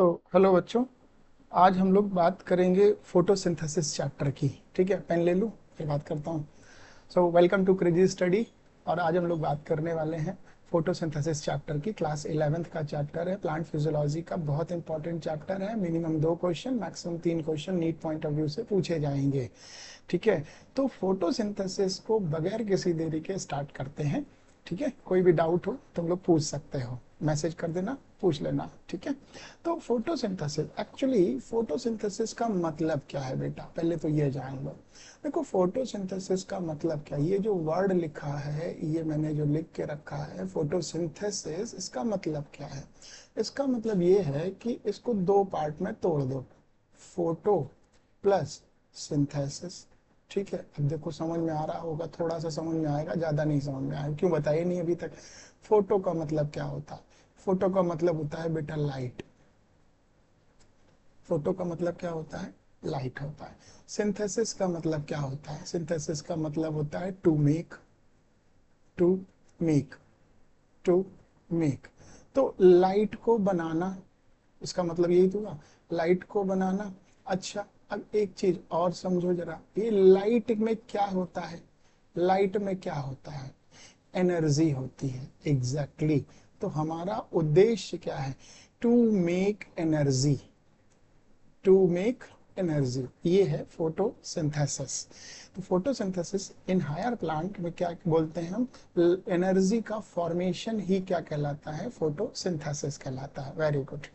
Hello बच्चों। आज हम लोग बात करेंगे फोटोसिंथेसिस चैप्टर की। ठीक है, पेन ले लूँ, फिर बात करता हूँ। Welcome to crazy study. और आज हम लोग बात करने वाले हैं फोटोसिंथेसिस चैप्टर की। क्लास 11th का चैप्टर है, प्लांट फिजियोलॉजी का। बहुत इंपॉर्टेंट चैप्टर है। Minimum 2 question, maximum 3 question NEET point of view से पूछे जाएंगे। ठीक है, तो फोटोसिंथेसिस को बगैर किसी देरी के स्टार्ट करते हैं। ठीक है, कोई भी डाउट हो तुम लोग पूछ सकते हो, मैसेज कर देना, पूछ लेना। ठीक है, तो फोटोसिंथेसिस, एक्चुअली फोटोसिंथेसिस का मतलब क्या है बेटा, पहले तो ये जान लो। देखो, फोटोसिंथेसिस का मतलब क्या है, ये जो वर्ड लिखा है, ये मैंने जो लिख के रखा है फोटोसिंथेसिस, इसका मतलब क्या है? इसका मतलब ये है कि इसको दो पार्ट में तोड़ दो, फोटो प्लस सिंथेसिस। ठीक है, अब देखो समझ में आ रहा होगा, थोड़ा सा समझ में आएगा, ज्यादा नहीं समझ में आएगा। क्यों बताइए नहीं अभी तक। फोटो का मतलब क्या होता है? फोटो का मतलब होता है बेटा लाइट। फोटो का मतलब क्या होता है? लाइट होता है। सिंथेसिस का मतलब क्या होता है? सिंथेसिस का मतलब होता है to make, to make, to make. तो लाइट को बनाना, इसका मतलब यही तो हुआ, लाइट को बनाना। अच्छा, अब एक चीज और समझो जरा, ये लाइट में क्या होता है? लाइट में क्या होता है? एनर्जी होती है। Exactly exactly. तो हमारा उद्देश्य क्या है? To make energy, to make energy, ये है फोटोसिंथेसिस। तो फोटोसिंथेसिस इन हायर प्लांट में क्या बोलते हैं हम? एनर्जी का फॉर्मेशन ही क्या कहलाता है? फोटोसिंथेसिस कहलाता है। Very good.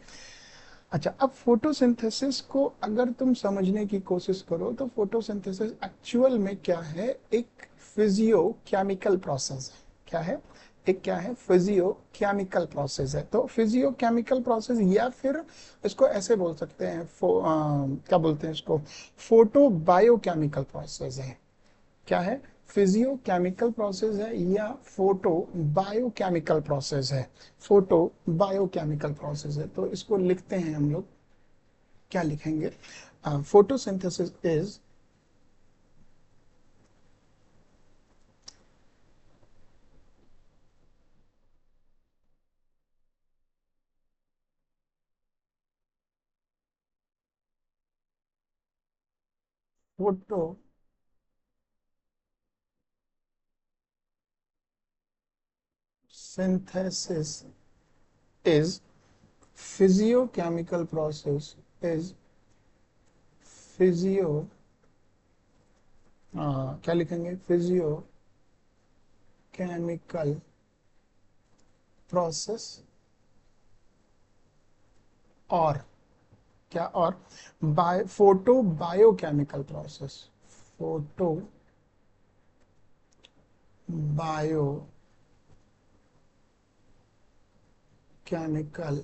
अच्छा, अब फोटोसिंथेसिस को अगर तुम समझने की कोशिश करो तो फोटोसिंथेसिस एक्चुअल में क्या है? एक फिजियो केमिकल प्रोसेस है। क्या है? एक क्या है? फिजियो केमिकल प्रोसेस है। तो फिजियो केमिकल प्रोसेस, या फिर इसको ऐसे बोल सकते हैं, क्या बोलते हैं इसको? फोटो बायोकेमिकल प्रोसेस है। क्या है? फिजियो केमिकल प्रोसेस है या फोटो बायोकेमिकल प्रोसेस है? फोटो बायोकेमिकल प्रोसेस है। तो इसको लिखते हैं हम लोग, क्या लिखेंगे? Photosynthesis is photo synthesis is physiochemical process, is physio, क्या लिखेंगे? फिजियो केमिकल प्रोसेस, और क्या? और photo biochemical process, photo bio chemical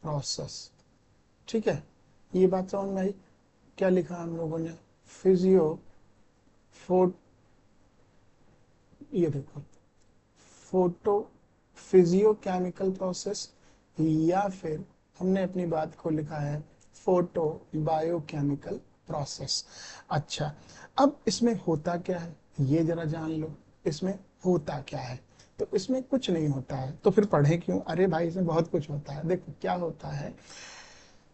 process. ठीक है, ये बात समझ में आई? क्या लिखा हम लोगों ने? फिजियो फोट ये देखो, फोटो फिजियो केमिकल प्रोसेस, या फिर हमने अपनी बात को लिखा है फोटो बायोकेमिकल प्रोसेस। अच्छा, अब इसमें होता क्या है ये जरा जान लो। इसमें होता क्या है? तो इसमें कुछ नहीं होता है, तो फिर पढ़े क्यों? अरे भाई, इसमें बहुत कुछ होता है। देखो क्या होता है,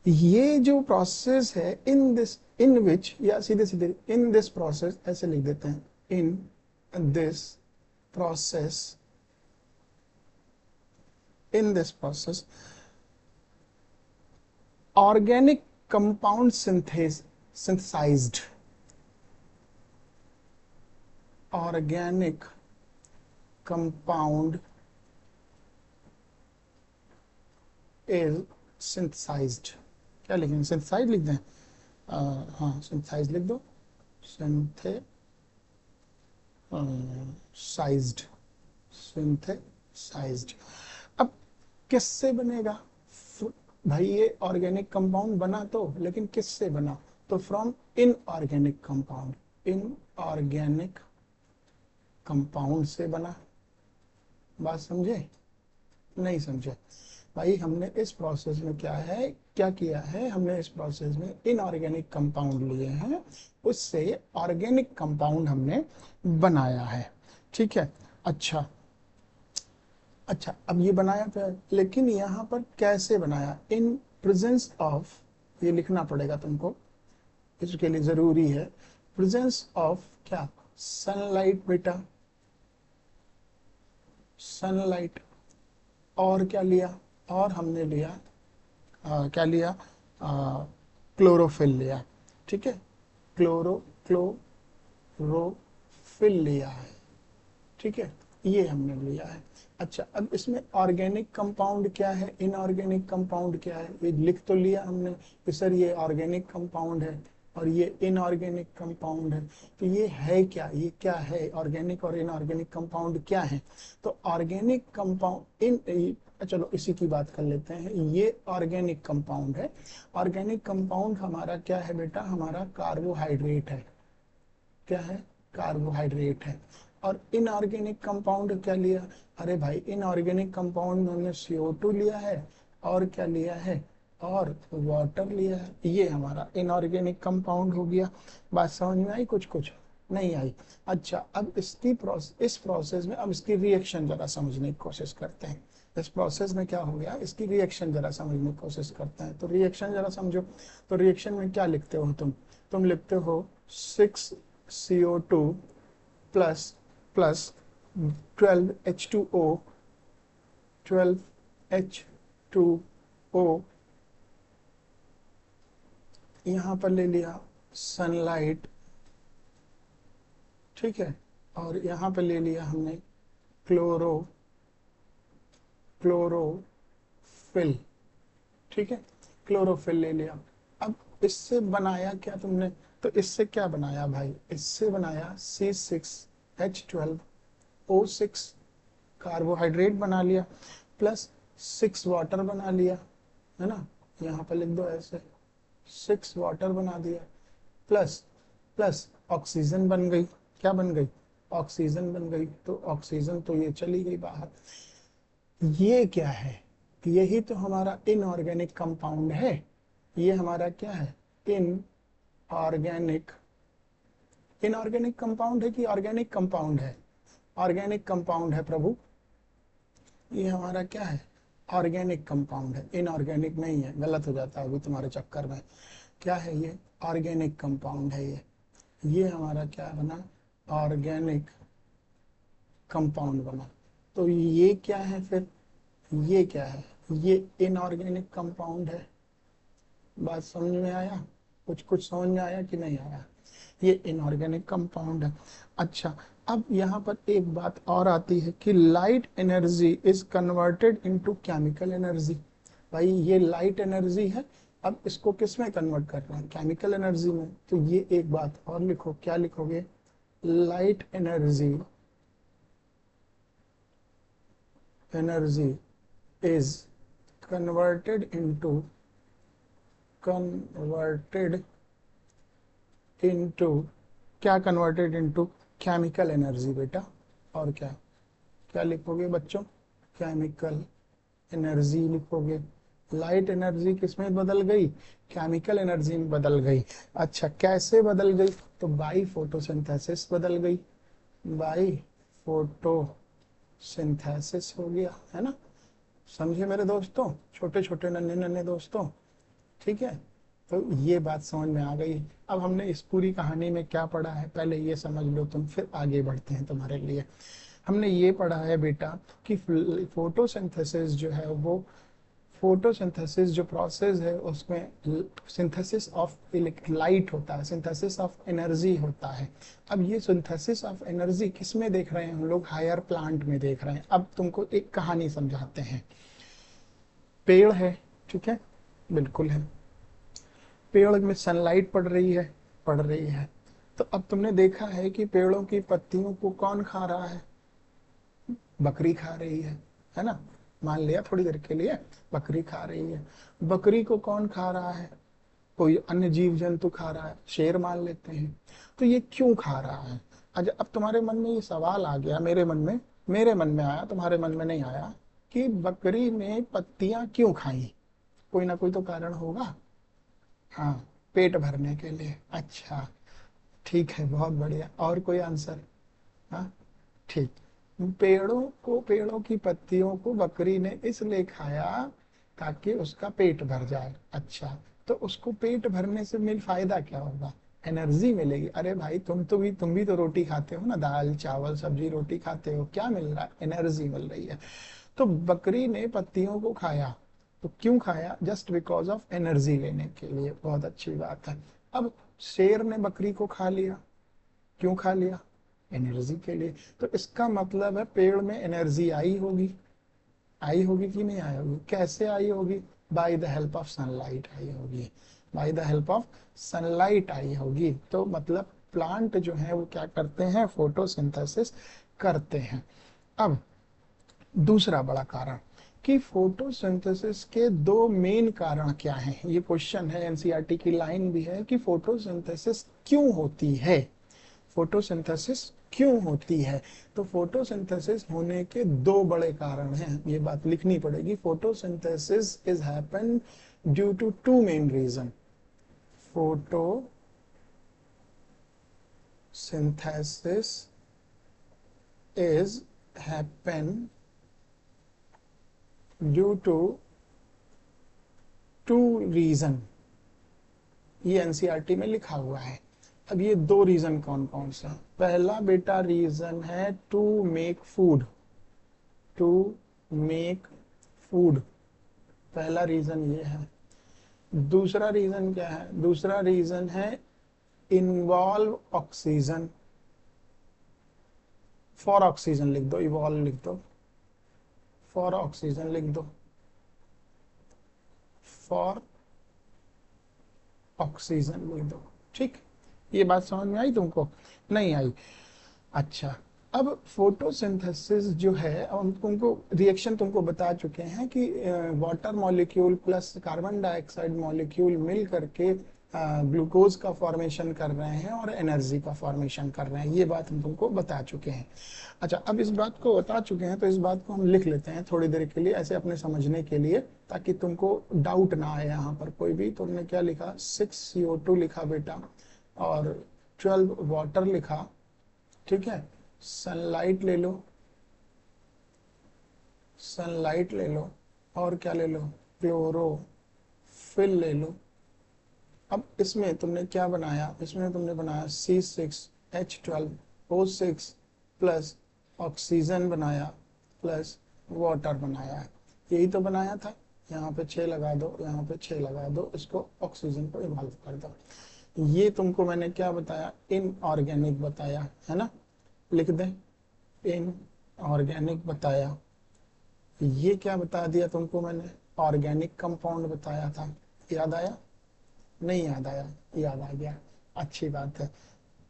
ये जो प्रोसेस है, इन दिस, इन विच, या सीधे सीधे इन दिस प्रोसेस ऐसे लिख देते हैं, in this process, in this process organic compound synthesized, organic compound is synthesized। क्या लिखेंगे? synthesized लिख दें? हाँ, synthesized लिख दो। synthesized, synthesized। अब किससे बनेगा? भाई ये ऑर्गेनिक कंपाउंड बना तो, लेकिन किससे बना? तो from inorganic compound, inorganic compound से बना। बात समझे? नहीं समझे? भाई हमने इस प्रोसेस में क्या है, क्या किया है, हमने इस प्रोसेस में इनऑर्गेनिक कंपाउंड लिए हैं, उससे ऑर्गेनिक कंपाउंड हमने बनाया है। ठीक है। अच्छा, अच्छा, अब ये बनाया तो है, लेकिन यहाँ पर कैसे बनाया? इन प्रेजेंस ऑफ, ये लिखना पड़ेगा तुमको, इसके लिए जरूरी है, प्रेजेंस ऑफ क्या, सनलाइट बेटा, सनलाइट। और क्या लिया, और हमने लिया क्या लिया, क्लोरोफिल लिया, ठीक है, क्लोरोफिल लिया है, ठीक है, ये हमने लिया है। अच्छा, अब इसमें ऑर्गेनिक कंपाउंड क्या है, इनऑर्गेनिक कंपाउंड क्या है, ये लिख तो लिया हमने कि सर ये ऑर्गेनिक कंपाउंड है और ये इनऑर्गेनिक कंपाउंड है। तो ये है क्या, ये क्या है, ऑर्गेनिक और इनऑर्गेनिक कंपाउंड क्या है। तो ऑर्गेनिक कंपाउंड चलो इसी की बात कर लेते हैं, ये ऑर्गेनिक कंपाउंड है। ऑर्गेनिक कंपाउंड हमारा क्या है बेटा, हमारा कार्बोहाइड्रेट है, क्या है, कार्बोहाइड्रेट है। और इनऑर्गेनिक कंपाउंड क्या लिया, अरे भाई इनऑर्गेनिक कंपाउंड में हमने CO2 लिया है, और क्या लिया है, और वाटर लिया है, ये हमारा इनऑर्गेनिक कंपाउंड हो गया। बात समझ में आई, कुछ कुछ नहीं आई। अच्छा, अब इसकी इस प्रोसेस में अब इसकी रिएक्शन जरा समझने की कोशिश करते हैं। इस प्रोसेस में क्या हो गया, इसकी रिएक्शन जरा समझने की कोशिश करते हैं। तो रिएक्शन जरा समझो। तो रिएक्शन में क्या लिखते हो तुम लिखते हो 6CO2 plus plus 12H2O, 12H2O, यहां पर ले लिया सनलाइट, ठीक है, और यहां पर ले लिया हमने क्लोरोफिल, ठीक है, क्लोरोफिल ले लिया। अब इससे बनाया क्या तुमने, तो इससे क्या बनाया भाई, इससे बनाया C6H12O6, कार्बोहाइड्रेट बना लिया, प्लस 6 वाटर बना लिया, है ना, यहाँ पर लिख दो ऐसे, 6 वाटर बना दिया, प्लस प्लस ऑक्सीजन बन गई, क्या बन गई, ऑक्सीजन बन गई। तो ऑक्सीजन तो ये चली गई बाहर। ये क्या है, यही तो हमारा इनऑर्गेनिक कंपाउंड है। ये हमारा क्या है, इन ऑर्गेनिक, इनऑर्गेनिक कंपाउंड है कि ऑर्गेनिक कंपाउंड है, ऑर्गेनिक कंपाउंड है प्रभु। ये हमारा क्या है, ऑर्गेनिक कंपाउंड है, इनऑर्गेनिक नहीं है, गलत हो जाता है अभी तुम्हारे चक्कर में। क्या है ये, ऑर्गेनिक कंपाउंड है ये हमारा क्या बना, ऑर्गेनिक कंपाउंड बना। तो ये क्या है फिर, ये क्या है, ये इनऑर्गेनिक कंपाउंड है। बात समझ में आया, कुछ कुछ समझ में आया कि नहीं आया, ये इनऑर्गेनिक कंपाउंड है। अच्छा, अब यहाँ पर एक बात और आती है कि light energy is converted into chemical energy. भाई ये लाइट एनर्जी है, अब इसको किस में कन्वर्ट कर रहे हैं, केमिकल एनर्जी में। तो ये एक बात और लिखो, क्या लिखोगे, light energy is converted into converted into क्या, कन्वर्टेड इनटू केमिकल एनर्जी बेटा। और क्या, क्या लिखोगे बच्चों, केमिकल एनर्जी लिखोगे। लाइट एनर्जी किसमें बदल गई, केमिकल एनर्जी में बदल गई। अच्छा, कैसे बदल गई, तो बाई फोटोसिंथेसिस बदल गई, बाई फोटोसिंथेसिस हो गया, है ना। समझे मेरे दोस्तों, छोटे छोटे नन्हे नन्हे दोस्तों, ठीक है। तो ये बात समझ में आ गई। अब हमने इस पूरी कहानी में क्या पढ़ा है, पहले ये समझ लो तुम, फिर आगे बढ़ते हैं तुम्हारे लिए। हमने ये पढ़ा है बेटा कि फोटोसिंथेसिस जो है वो, फोटोसिंथेसिस जो प्रोसेस है उसमें सिंथेसिस ऑफ लाइट होता है, सिंथेसिस ऑफ एनर्जी होता है। अब ये सिंथेसिस ऑफ एनर्जी किस में देख रहे हैं हम लोग, हायर प्लांट में देख रहे हैं। अब तुमको एक कहानी समझाते हैं। पेड़ है, ठीक है, बिल्कुल है, पेड़ में सनलाइट पड़ रही है। तो अब तुमने देखा है कि पेड़ों की पत्तियों को कौन खा रहा है, बकरी खा रही है ना। मान लिया थोड़ी देर के लिए बकरी खा रही है। बकरी को कौन खा रहा है, कोई अन्य जीव जंतु खा रहा है, शेर मान लेते हैं। तो ये क्यों खा रहा है। अच्छा, अब तुम्हारे मन में ये सवाल आ गया, मेरे मन में आया, तुम्हारे मन में नहीं आया, कि बकरी ने पत्तियां क्यों खाई, कोई ना कोई तो कारण होगा। हाँ, पेट भरने के लिए। अच्छा, ठीक है, बहुत बढ़िया, और कोई आंसर, हाँ, ठीक। पेड़ों की पत्तियों को बकरी ने इसलिए खाया ताकि उसका पेट भर जाए। अच्छा, तो उसको पेट भरने से मिल फायदा क्या होगा? एनर्जी मिलेगी। अरे भाई तुम भी तो रोटी खाते हो ना, दाल चावल सब्जी रोटी खाते हो, क्या मिल रहा है? एनर्जी मिल रही है। तो बकरी ने पत्तियों को खाया, तो क्यों खाया? जस्ट बिकॉज ऑफ एनर्जी लेने के लिए। बहुत अच्छी बात है। अब शेर ने बकरी को खा लिया, क्यों खा लिया? एनर्जी के लिए। तो इसका मतलब है पेड़ में एनर्जी आई होगी, आई होगी कि नहीं आई होगी? कैसे आई होगी? By the help of sunlight आई होगी, by the help of sunlight आई होगी। तो मतलब प्लांट जो है वो क्या करते हैं? फोटोसिंथेसिस करते हैं। अब दूसरा बड़ा कारण कि फोटोसिंथेसिस के दो मेन कारण क्या हैं? ये क्वेश्चन है, एनसीईआरटी की लाइन भी है कि फोटोसिंथेसिस क्यों होती है, फोटोसिंथेसिस क्यों होती है? तो फोटोसिंथेसिस होने के दो बड़े कारण हैं, ये बात लिखनी पड़ेगी। Photosynthesis is happen due to two main reason. Photosynthesis is happen due to two reason, ये एनसीईआरटी में लिखा हुआ है। अब ये दो रीजन कौन कौन से हैं? पहला बेटा रीजन है to make food, to make food, पहला रीजन ये है। दूसरा रीजन क्या है? दूसरा रीजन है इन्वॉल्व ऑक्सीजन, फॉर ऑक्सीजन लिख दो, इवॉल्व लिख दो, फॉर ऑक्सीजन लिख दो, फॉर ऑक्सीजन लिख दो। ठीक, ये बात समझ में आई तुमको? नहीं आई? अच्छा, अब फोटोसिंथेसिस जो है उनको रिएक्शन तुमको बता चुके हैं कि water molecule plus carbon dioxide molecule मिल करके ग्लूकोज का फॉर्मेशन कर रहे हैं और एनर्जी का फॉर्मेशन कर रहे हैं। ये बात हम तुमको बता चुके हैं। अच्छा, अब इस बात को बता चुके हैं तो इस बात को हम लिख लेते हैं थोड़ी देर के लिए, ऐसे अपने समझने के लिए, ताकि तुमको डाउट ना आए यहाँ पर कोई भी। तुमने क्या लिखा? 6 CO2 लिखा बेटा, और 12 वाटर लिखा। ठीक है, सनलाइट ले लो, सनलाइट ले लो, और क्या ले लो? क्लोरोफिल ले लो। अब इसमें तुमने क्या बनाया? इसमें तुमने बनाया C6H12O6 प्लस ऑक्सीजन बनाया, प्लस वाटर बनाया। यही तो बनाया था। यहाँ पे 6 लगा दो, यहाँ पे 6 लगा दो, इसको ऑक्सीजन को इवॉल्व कर दो। ये तुमको मैंने क्या बताया? इनऑर्गेनिक बताया है ना, लिख दें, इनऑर्गेनिक बताया। ये क्या बता दिया तुमको मैंने? ऑर्गेनिक कंपाउंड बताया था। याद आया? नहीं याद आया? याद आ गया, अच्छी बात है।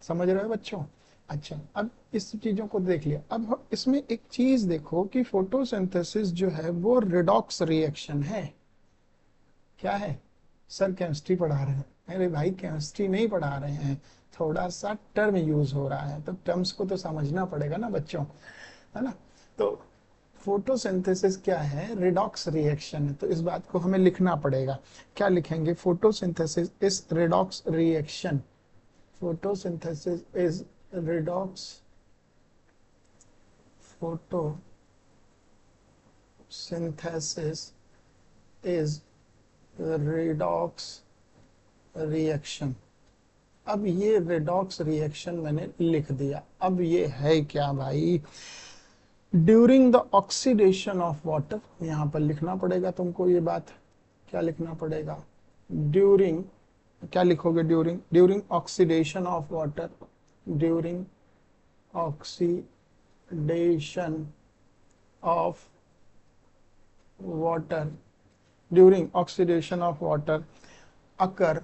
समझ रहे हो बच्चों? अच्छा, अब इस चीजों को देख लिया। अब इसमें एक चीज देखो कि फोटोसिंथेसिस जो है वो रिडॉक्स रिएक्शन है। क्या है? सर केमिस्ट्री पढ़ा रहे हैं? अरे भाई केमिस्ट्री नहीं पढ़ा रहे हैं, थोड़ा सा टर्म यूज हो रहा है, तो टर्म्स को तो समझना पड़ेगा ना बच्चों, है ना? तो फोटोसिंथेसिस क्या है? रिडॉक्स रिएक्शन है, तो इस बात को हमें लिखना पड़ेगा। क्या लिखेंगे? Photosynthesis is redox reaction, photosynthesis is redox, photosynthesis is redox reaction. अब ये रिडॉक्स रिएक्शन मैंने लिख दिया। अब ये है क्या भाई? During the oxidation of water, यहां पर लिखना पड़ेगा तुमको ये बात। क्या लिखना पड़ेगा? ड्यूरिंग, क्या लिखोगे? During, during oxidation of water, during oxidation of water, during oxidation of water occur,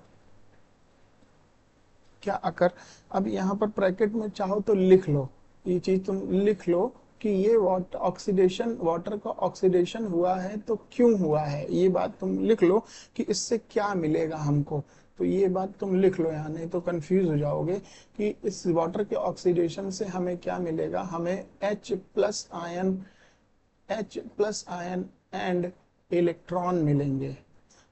क्या अकर? अब यहाँ पर ब्रैकेट में चाहो तो लिख लो, ये चीज तुम लिख लो कि ये वाटर ऑक्सीडेशन, वाटर का ऑक्सीडेशन हुआ है तो क्यों हुआ है, ये बात तुम लिख लो कि इससे क्या मिलेगा हमको। तो ये बात तुम लिख लो यहाँ, नहीं तो कंफ्यूज हो जाओगे कि इस वाटर के ऑक्सीडेशन से हमें क्या मिलेगा। हमें H+ ion, H+ ion and electron मिलेंगे।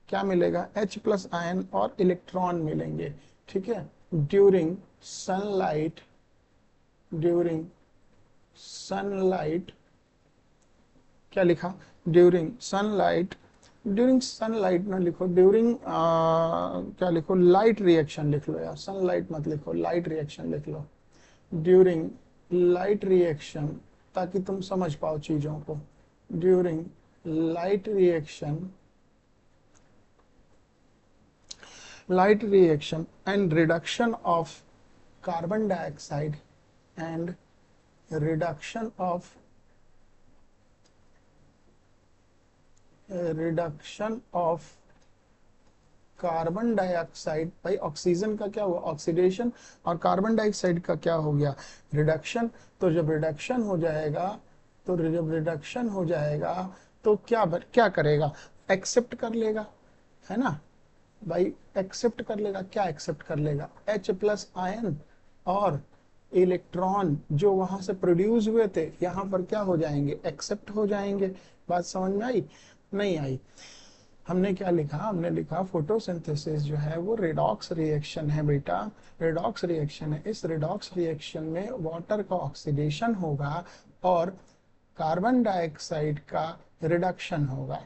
क्या मिलेगा? H+ आयन और इलेक्ट्रॉन मिलेंगे। ठीक है, ड्यूरिंग सनलाइट, ड्यूरिंग सनलाइट, क्या लिखा? ड्यूरिंग सनलाइट ड्यूरिंग सनलाइट ना लिखो, ड्यूरिंग क्या लिखो, लाइट रिएक्शन लिख लो यार, सनलाइट मत लिखो, लाइट रिएक्शन लिख लो, ड्यूरिंग लाइट रिएक्शन, ताकि तुम समझ पाओ चीजों को। During light reaction, light reaction and reduction of carbon dioxide and reduction of carbon dioxide, भाई ऑक्सीजन का क्या हुआ, ऑक्सीडेशन, और कार्बन डाइऑक्साइड का क्या हो गया, रिडक्शन। तो जब रिडक्शन हो जाएगा, तो क्या करेगा, एक्सेप्ट कर लेगा, है ना भाई, एक्सेप्ट कर लेगा। क्या एक्सेप्ट कर लेगा, H प्लस आयन और इलेक्ट्रॉन जो वहां से प्रोड्यूस हुए थे यहाँ पर क्या हो जाएंगे, एक्सेप्ट हो जाएंगे। बात समझ में आई, नहीं आई। हमने क्या लिखा, हमने लिखा फोटोसिंथेसिस जो है वो रेडॉक्स रिएक्शन है बेटा, रेडॉक्स रिएक्शन है। इस रेडॉक्स रिएक्शन में वाटर का ऑक्सीडेशन होगा और कार्बन डाइऑक्साइड का रिडक्शन होगा।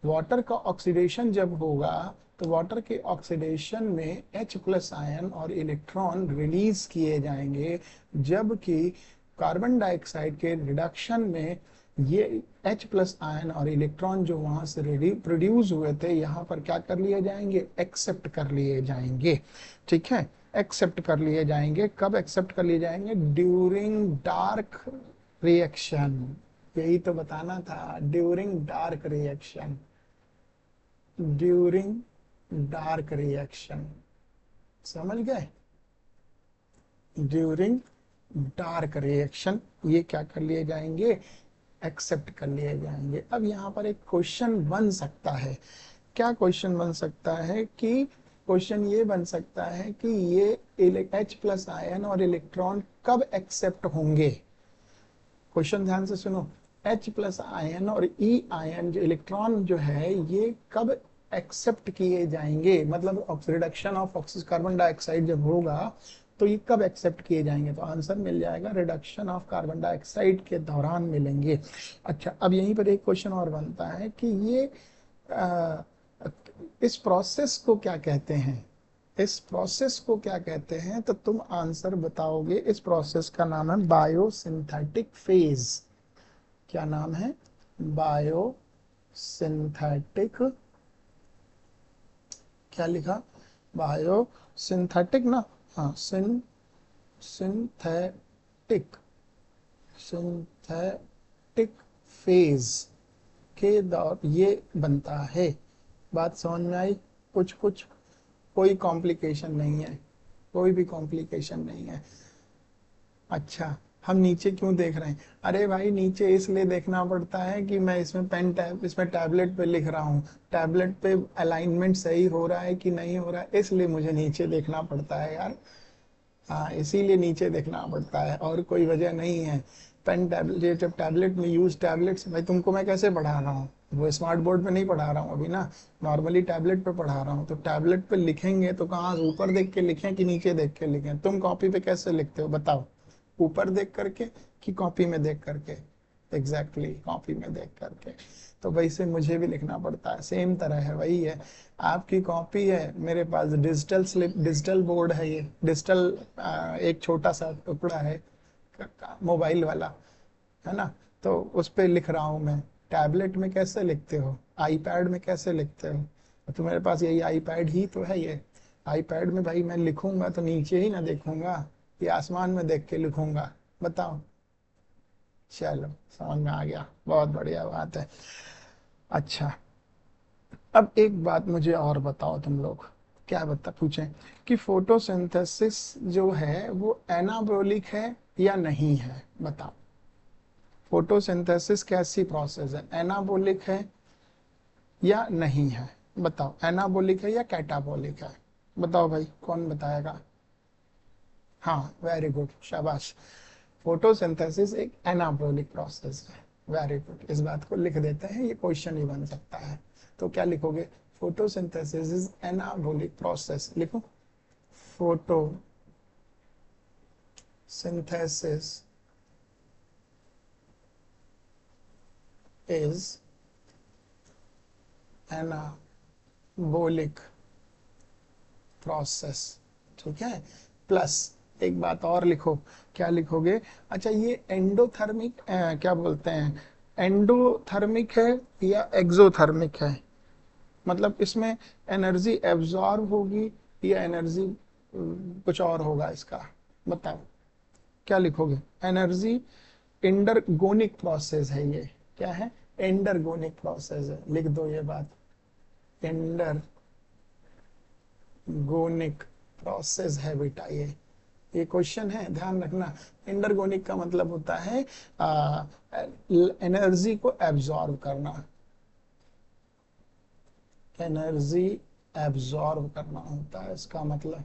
वाटर का ऑक्सीडेशन जब होगा तो वाटर के ऑक्सीडेशन में H प्लस आयन और इलेक्ट्रॉन रिलीज किए जाएंगे, जबकि कार्बन डाइऑक्साइड के रिडक्शन में ये H प्लस आयन और इलेक्ट्रॉन जो वहां से प्रोड्यूस हुए थे यहाँ पर क्या कर लिए जाएंगे, एक्सेप्ट कर लिए जाएंगे। ठीक है, एक्सेप्ट कर लिए जाएंगे। कब एक्सेप्ट कर लिए जाएंगे, ड्यूरिंग डार्क रिएक्शन, यही तो बताना था, during dark reaction, during dark reaction, समझ गए, ड्यूरिंग डार्क रिएक्शन ये क्या कर लिए जाएंगे, एक्सेप्ट कर लिए जाएंगे। अब यहाँ पर एक क्वेश्चन बन सकता है, क्या क्वेश्चन बन सकता है कि क्वेश्चन ये बन सकता है कि ये H प्लस आयन और इलेक्ट्रॉन कब एक्सेप्ट होंगे। क्वेश्चन ध्यान से सुनो, H प्लस आयन और E आयन जो इलेक्ट्रॉन जो है ये कब एक्सेप्ट किए जाएंगे, मतलब रिडक्शन ऑफ कार्बन डाइऑक्साइड जब होगा तो ये कब एक्सेप्ट किए जाएंगे, तो आंसर मिल जाएगा रिडक्शन ऑफ कार्बन डाइऑक्साइड के दौरान मिलेंगे। अच्छा, अब यहीं पर एक क्वेश्चन और बनता है कि ये आ, इस प्रोसेस को क्या कहते हैं, इस प्रोसेस को क्या कहते हैं, तो तुम आंसर बताओगे। इस प्रोसेस का नाम है बायोसिंथेटिक फेज। क्या नाम है, बायोसिंथेटिक, क्या लिखा, बायोसिंथेटिक ना, हाँ सिंथेटिक, सिंथेटिक फेज के दौर ये बनता है। बात समझ में आई, कुछ कुछ, कोई कॉम्प्लिकेशन नहीं है, कोई भी कॉम्प्लिकेशन नहीं है। अच्छा, हम नीचे क्यों देख रहे हैं, अरे भाई नीचे इसलिए देखना पड़ता है कि मैं इसमें इसमें टैबलेट पे लिख रहा हूँ, टैबलेट पे अलाइनमेंट सही हो रहा है कि नहीं हो रहा है, इसलिए मुझे नीचे देखना पड़ता है यार। हाँ, इसीलिए नीचे देखना पड़ता है, और कोई वजह नहीं है। पेन टैबलेट, जब टैबलेट में यूज टैबलेट्स, भाई तुमको मैं कैसे पढ़ा रहा हूँ, वो स्मार्ट बोर्ड पे नहीं पढ़ा रहा हूँ अभी ना, नॉर्मली टैबलेट पे पढ़ा रहा हूँ। तो टैबलेट पे लिखेंगे तो कहाँ, ऊपर देख के लिखें कि नीचे देख के लिखें, तुम कॉपी पे कैसे लिखते हो बताओ, ऊपर देख करके कि कॉपी में देख करके, एग्जैक्टली कॉपी में देख करके। तो वैसे मुझे भी लिखना पड़ता है, सेम तरह है, वही है। आपकी कॉपी है, मेरे पास डिजिटल स्लिप, डिजिटल बोर्ड है, ये डिजिटल एक छोटा सा टुकड़ा है मोबाइल वाला, है ना, तो उस पे लिख रहा हूँ मैं। टैबलेट में कैसे लिखते हो, आईपैड में कैसे लिखते हो, तो मेरे पास यही आईपैड ही तो है ये। आईपैड में भाई मैं लिखूंगा तो नीचे ही ना देखूंगा, ये आसमान में देख के लिखूंगा, बताओ। चलो, समझ में आ गया, बहुत बढ़िया बात है। अच्छा, अब एक बात मुझे और बताओ तुम लोग, क्या बता पूछें कि फोटोसिंथेसिस जो है वो एनाबॉलिक है या नहीं है, बताओ। फोटोसिंथेसिस कैसी प्रोसेस है, एनाबॉलिक है या नहीं है, बताओ, एनाबॉलिक है या कैटाबॉलिक है, बताओ भाई, कौन बताएगा। हाँ, वेरी गुड, शाबाश। फोटोसिंथेसिस एक एनाबॉलिक प्रोसेस है, वेरी गुड, इस बात को लिख देते हैं, ये क्वेश्चन ही बन सकता है। तो क्या लिखोगे, फोटोसिंथेसिस इज एनाबॉलिक प्रोसेस, लिखो, फोटोसिंथेसिस इज एनाबोलिक प्रोसेस, ठीक है। प्लस एक बात और लिखो, क्या लिखोगे? अच्छा, ये एंडोथर्मिक क्या बोलते हैं, एंडोथर्मिक है या एक्सोथर्मिक है? मतलब इसमें एनर्जी एब्जॉर्ब होगी या एनर्जी कुछ और होगा इसका, बताओ क्या लिखोगे? एनर्जी इंडरगोनिक प्रोसेस है ये, क्या है? इंडरगोनिक प्रोसेस है, लिख दो ये बात, इंडरगोनिक प्रोसेस है बेटा ये क्वेश्चन है, ध्यान रखना। इंडरगोनिक का मतलब होता है एनर्जी को एब्जॉर्ब करना, एनर्जी एब्जॉर्ब करना होता है इसका मतलब।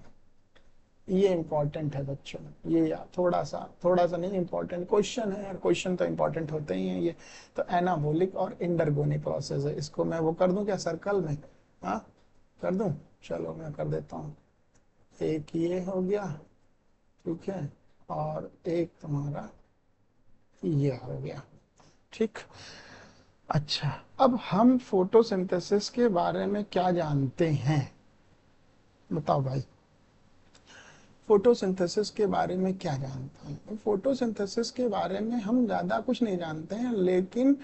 ये इंपॉर्टेंट है बच्चों, ये यार थोड़ा सा नहीं, इंपॉर्टेंट क्वेश्चन है यार, क्वेश्चन तो इंपॉर्टेंट होते ही हैं ये। तो एनाबोलिक और इंडरगोनिक प्रोसेस है, इसको मैं वो कर दूं क्या सर्कल में? हाँ कर दूं, चलो मैं कर देता हूँ। एक ये हो गया, ठीक है, और एक तुम्हारा ये हो गया, ठीक। अच्छा, अब हम फोटोसिंथेसिस के बारे में क्या जानते हैं, बताओ भाई। फोटोसिंथेसिस के बारे में क्या जानते हैं? फोटोसिंथेसिस के बारे में हम ज़्यादा कुछ नहीं जानते हैं, लेकिन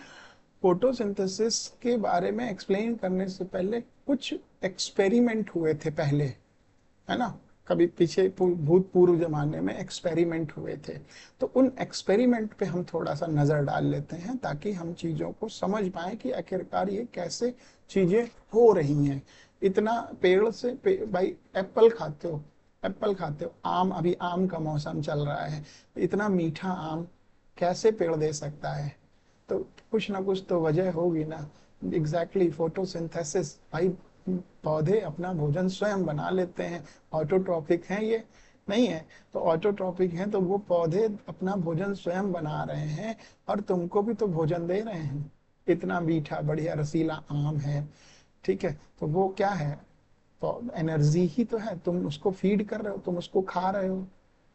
फोटोसिंथेसिस के बारे में एक्सप्लेन करने से पहले कुछ एक्सपेरिमेंट हुए थे पहले, है ना? कभी पीछे भूतपूर्व जमाने में एक्सपेरिमेंट हुए थे, तो उन एक्सपेरिमेंट पे हम थोड़ा सा नज़र डाल लेते हैं ताकि हम चीज़ों को समझ पाए कि आखिरकार ये कैसे चीज़ें हो रही हैं। इतना पेड़ से भाई एप्पल खाते हो, एप्पल खाते हो, आम, अभी आम का मौसम चल रहा है, इतना मीठा आम कैसे पेड़ दे सकता है? तो कुछ ना कुछ तो वजह होगी ना। एग्जैक्टली फोटोसिंथेसिस, भाई पौधे अपना भोजन स्वयं बना लेते हैं। ऑटोट्रॉपिक हैं ये? नहीं है। तो ऑटोट्रॉपिक हैं तो वो पौधे अपना भोजन स्वयं बना रहे हैं और तुमको भी तो भोजन दे रहे हैं। इतना मीठा बढ़िया रसीला आम है, ठीक है, तो वो क्या है? तो एनर्जी ही तो है, तुम उसको फीड कर रहे हो, तुम उसको खा रहे हो,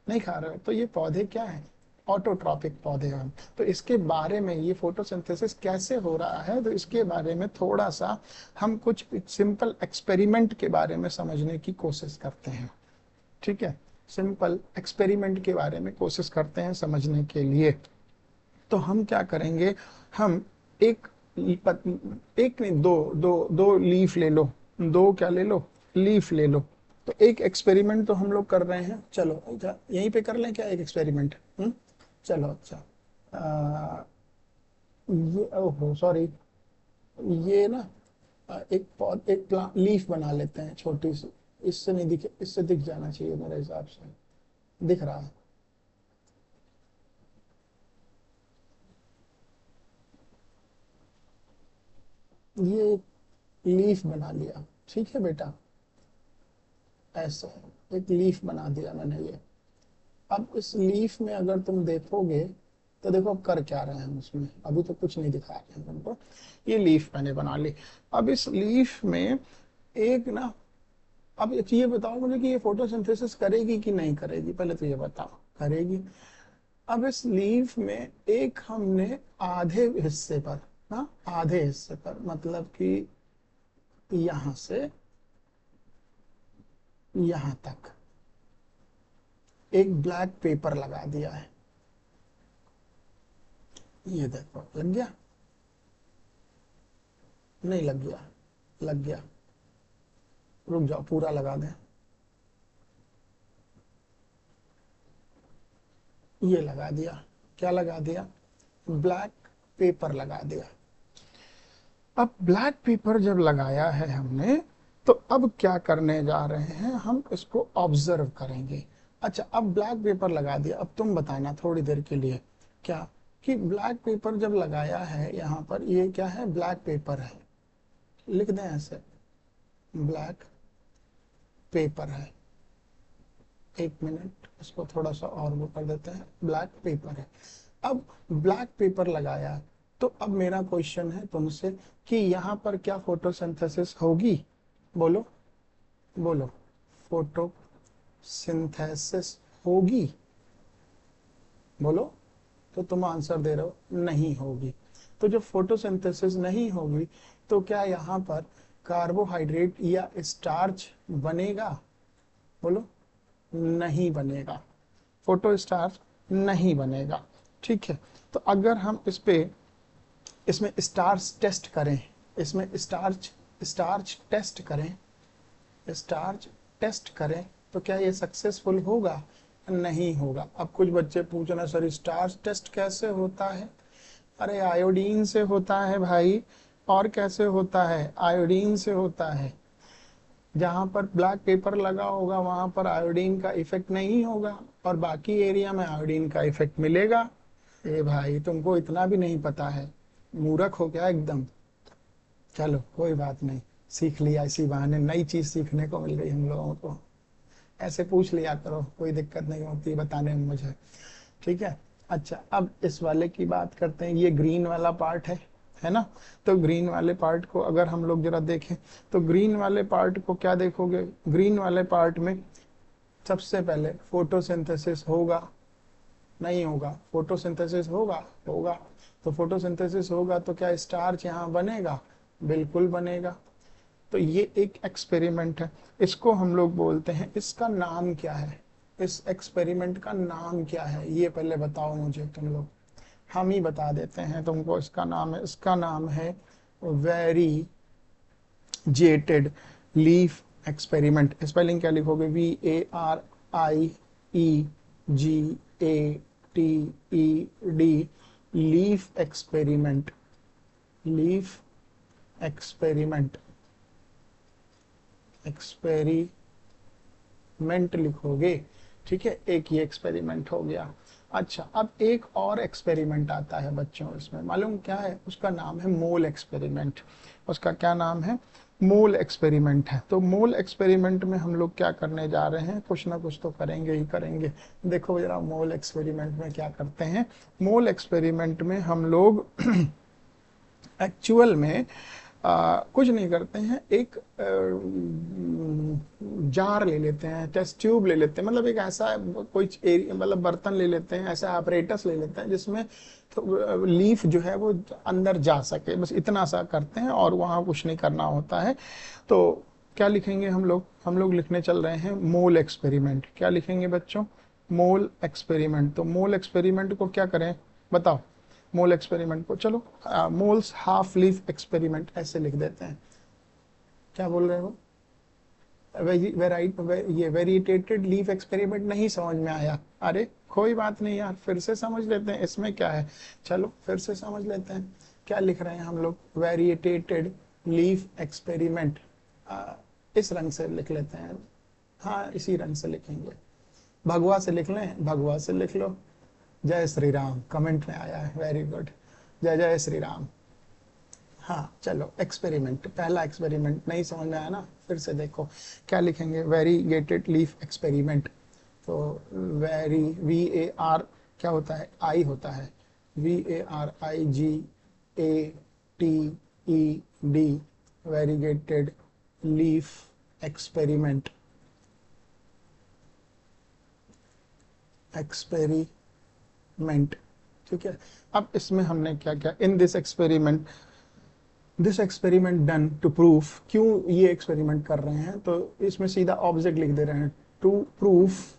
नहीं खा रहे हो। तो ये पौधे क्या है? ऑटोट्रॉपिक पौधे हैं। तो इसके बारे में, ये फोटोसिंथेसिस कैसे हो रहा है, तो इसके बारे में थोड़ा सा हम कुछ सिंपल एक्सपेरिमेंट के बारे में समझने की कोशिश करते हैं, ठीक है। सिंपल एक्सपेरिमेंट के बारे में कोशिश करते हैं समझने के लिए। तो हम क्या करेंगे, हम एक एक नहीं, दो लीफ ले लो, दो क्या ले लो, लीफ ले लो। तो एक एक्सपेरिमेंट तो हम लोग कर रहे हैं, चलो अच्छा यहीं पे कर लें क्या एक एक्सपेरिमेंट? चलो अच्छा, आ, ये ओहो सॉरी, ये ना एक प्लांट लीफ बना लेते हैं छोटी सी। इससे नहीं दिखे, इससे दिख जाना चाहिए मेरे हिसाब से, दिख रहा है। ये लीफ बना लिया, ठीक है बेटा, ऐसे एक लीफ बना दिया मैंने ये। अब इस लीफ में अगर तुम देखोगे तो देखो अब कर क्या रहे हैं उसमें, अभी तो कुछ नहीं दिखा रहे हैं तुमको। ये लीफ मैंने बना ली। अब इस लीफ में एक ना, अब ये बताओ मुझे कि ये फोटोसिंथेसिस करेगी कि नहीं करेगी, पहले तो ये बताओ, करेगी। अब इस लीफ में एक हमने आधे हिस्से पर, ना आधे हिस्से पर मतलब कि यहां से यहां तक एक ब्लैक पेपर लगा दिया है। ये देखो लग गया, नहीं लग गया, लग गया, रुक जाओ पूरा लगा दें। ये लगा दिया, क्या लगा दिया? ब्लैक पेपर लगा दिया। अब ब्लैक पेपर जब लगाया है हमने, तो अब क्या करने जा रहे हैं, हम इसको ऑब्जर्व करेंगे। अच्छा, अब ब्लैक पेपर लगा दिया, अब तुम बताना थोड़ी देर के लिए क्या, कि ब्लैक पेपर जब लगाया है यहाँ पर, ये क्या है? ब्लैक पेपर है, लिख दें ऐसे, ब्लैक पेपर है। एक मिनट, इसको थोड़ा सा और वो कर देते हैं, ब्लैक पेपर है। अब ब्लैक पेपर लगाया, तो अब मेरा क्वेश्चन है तुमसे कि यहाँ पर क्या फोटोसिंथेसिस होगी? बोलो, बोलो, फोटोसिंथेसिस होगी? बोलो। तो तुम आंसर दे रहे हो नहीं होगी। तो जब फोटोसिंथेसिस नहीं होगी, तो क्या यहाँ पर कार्बोहाइड्रेट या स्टार्च बनेगा? बोलो। नहीं बनेगा, फोटो स्टार्च नहीं बनेगा। ठीक है, तो अगर हम इसमें स्टार्च टेस्ट करें, इसमें स्टार्च स्टार्च टेस्ट करें, स्टार्च टेस्ट करें, तो क्या ये सक्सेसफुल होगा? नहीं होगा। अब कुछ बच्चे पूछना, सर स्टार्च टेस्ट कैसे होता है? अरे आयोडीन से होता है भाई। और कैसे होता है? आयोडीन से होता है। जहां पर ब्लैक पेपर लगा होगा वहां पर आयोडीन का इफेक्ट नहीं होगा, और बाकी एरिया में आयोडीन का इफेक्ट मिलेगा। ए भाई, तुमको इतना भी नहीं पता है? मूर्ख हो क्या एकदम? चलो कोई बात नहीं, सीख लिया, इसी बहाने नई चीज सीखने को मिल गई हम लोगों को। ऐसे पूछ लिया करो, कोई दिक्कत नहीं होती बताने में मुझे। ठीक है। अच्छा, अब इस वाले की बात करते हैं। ये ग्रीन वाला पार्ट है ना? तो ग्रीन वाले पार्ट को अगर हम लोग जरा देखें, तो ग्रीन वाले पार्ट को क्या देखोगे? ग्रीन वाले पार्ट में सबसे पहले फोटोसिंथेसिस होगा? नहीं होगा। फोटोसिंथेसिस होगा? होगा। तो फोटोसिंथेसिस होगा तो क्या स्टार्च यहाँ बनेगा? बिल्कुल बनेगा। तो ये एक एक्सपेरिमेंट है, इसको हम लोग बोलते हैं, इसका नाम क्या है? इस एक्सपेरिमेंट का नाम क्या है ये पहले बताओ मुझे तुम लोग। हम ही बता देते हैं तुमको। इसका नाम है वेरीजेटेड लीफ एक्सपेरिमेंट। स्पेलिंग क्या लिखोगे? VARIEGATED, leaf experiment. Leaf experiment, experiment लिखोगे। ठीक है, एक ये एक्सपेरिमेंट हो गया। अच्छा, अब एक और एक्सपेरिमेंट आता है बच्चों, इसमें मालूम क्या है? उसका नाम है मोल एक्सपेरिमेंट। उसका क्या नाम है? मोल एक्सपेरिमेंट है। तो मोल एक्सपेरिमेंट में हम लोग क्या करने जा रहे हैं? कुछ ना कुछ तो करेंगे ही करेंगे। देखो जरा मोल एक्सपेरिमेंट में क्या करते हैं। मोल एक्सपेरिमेंट में हम लोग एक्चुअल में कुछ नहीं करते हैं। एक जार ले लेते हैं, टेस्ट ट्यूब ले लेते हैं, मतलब एक ऐसा कोई एरिया, मतलब बर्तन ले लेते हैं, ऐसा ऑपरेटस ले लेते हैं जिसमें तो लीफ जो है वो अंदर जा सके, बस इतना सा करते हैं और वहाँ कुछ नहीं करना होता है। तो क्या लिखेंगे हम लोग? हम लोग लिखने चल रहे हैं मोल एक्सपेरिमेंट। क्या लिखेंगे बच्चों? मोल एक्सपेरिमेंट। तो मोल एक्सपेरिमेंट को क्या करें बताओ? मोल एक्सपेरिमेंट को चलो मोल्स हाफ लीफ एक्सपेरिमेंट ऐसे लिख देते हैं। क्या बोल रहे हो? ये वेरिएटेटेड लीफ एक्सपेरिमेंट नहीं समझ में आया? अरे कोई बात नहीं यार, फिर से समझ लेते हैं, इसमें क्या है। चलो फिर से समझ लेते हैं। क्या लिख रहे हैं हम लोग? वेरिएटेटेड लीफ एक्सपेरिमेंट। इस रंग से लिख लेते हैं। हाँ, इसी रंग से लिखेंगे। भगवा से लिख लें? भगवा से लिख लो। जय श्री राम कमेंट में आया है, वेरी गुड। जय जय श्री राम। हाँ चलो, एक्सपेरिमेंट, पहला एक्सपेरिमेंट नहीं समझ में आया ना? फिर से देखो क्या लिखेंगे। Variegated leaf experiment. तो VAR क्या होता है? आई होता है। VARIGATED, variegated leaf experiment. Experiment. ठीक है। अब इसमें हमने क्या क्या in this experiment done to proof. क्यों ये एक्सपेरिमेंट कर रहे हैं? तो इसमें सीधा ऑब्जेक्ट लिख दे रहे हैं। टू प्रूफ,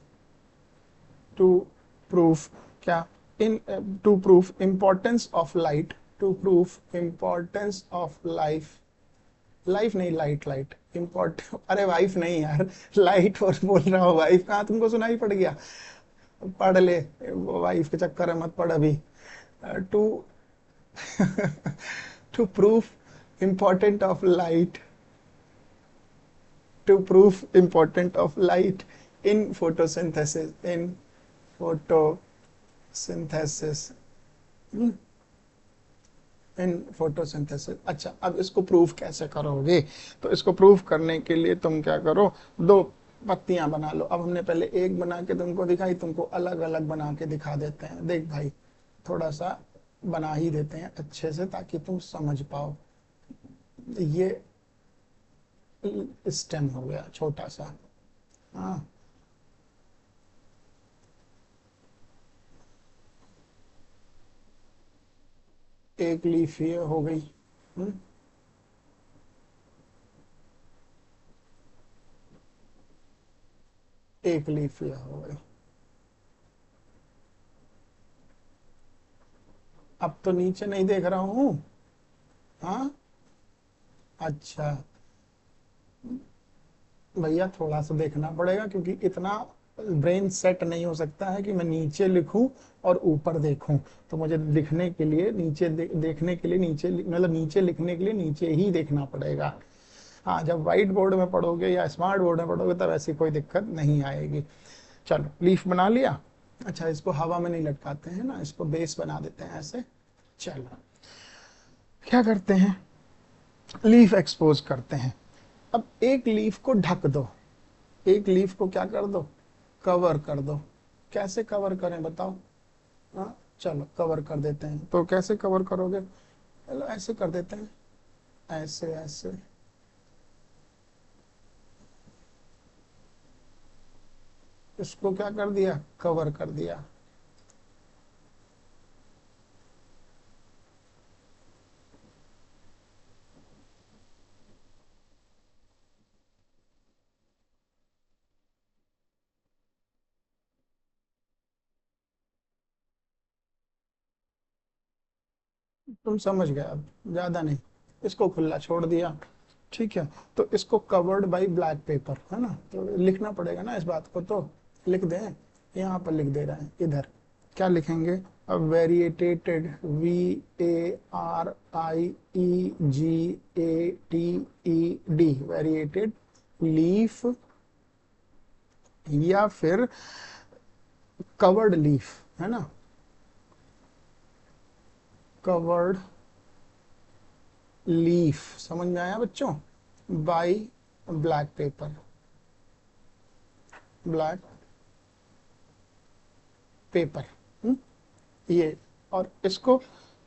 टू प्रूफ क्या? In to proof importance of light. To proof importance of life, life नहीं, लाइट, लाइट इम्पोर्ट, अरे वाइफ नहीं यार, लाइट और बोल रहा हूँ, वाइफ कहाँ तुमको सुनाई पड़ गया? पढ़ ले, वाइफ के चक्कर में मत पड़ अभी। To to prove important of light, to prove important of light in photosynthesis, in photosynthesis, in photosynthesis. अच्छा, अब इसको प्रूफ कैसे करोगे? तो इसको प्रूफ करने के लिए तुम क्या करो, दो पत्तियां बना लो। अब हमने पहले एक बना के तुमको दिखाई, तुमको अलग अलग बना के दिखा देते हैं। देख भाई, थोड़ा सा बना ही देते हैं अच्छे से ताकि तुम समझ पाओ। ये स्टेम हो गया छोटा सा। हाँ, एक लीफ ये हो गई। हम्म, एक लीफ ये हो गई। अब तो नीचे नहीं देख रहा हूं। हाँ, अच्छा भैया थोड़ा सा देखना पड़ेगा, क्योंकि इतना ब्रेन सेट नहीं हो सकता है कि मैं नीचे लिखूं और ऊपर देखूं। तो मुझे दिखने के लिए नीचे देखने के लिए नीचे मतलब नीचे लिखने के लिए नीचे ही देखना पड़ेगा। हाँ, जब व्हाइट बोर्ड में पढ़ोगे या स्मार्ट बोर्ड में पढ़ोगे तब ऐसी कोई दिक्कत नहीं आएगी। चलो, लीफ बना लिया। अच्छा, इसको हवा में नहीं लटकाते हैं ना, इसको बेस बना देते हैं ऐसे। चलो, क्या करते हैं, लीफ एक्सपोज करते हैं। अब एक लीफ को ढक दो, एक लीफ को क्या कर दो, कवर कर दो। कैसे कवर करें बताओ। हाँ, चलो कवर कर देते हैं। तो कैसे कवर करोगे, चलो ऐसे कर देते हैं, ऐसे ऐसे। इसको क्या कर दिया, कवर कर दिया। तुम समझ गए, अब ज्यादा नहीं, इसको खुला छोड़ दिया। ठीक है, तो इसको कवर्ड बाय ब्लैक पेपर, है ना, तो लिखना पड़ेगा ना इस बात को, तो लिख दें। यहाँ पर लिख दे रहे हैं, इधर क्या लिखेंगे, वेरिएटेड, VARIEGATED, वेरिएटेड लीफ, या फिर कवर्ड लीफ, है ना, कवर्ड लीफ, समझ में आया बच्चों, by black paper, black paper. ये, और इसको,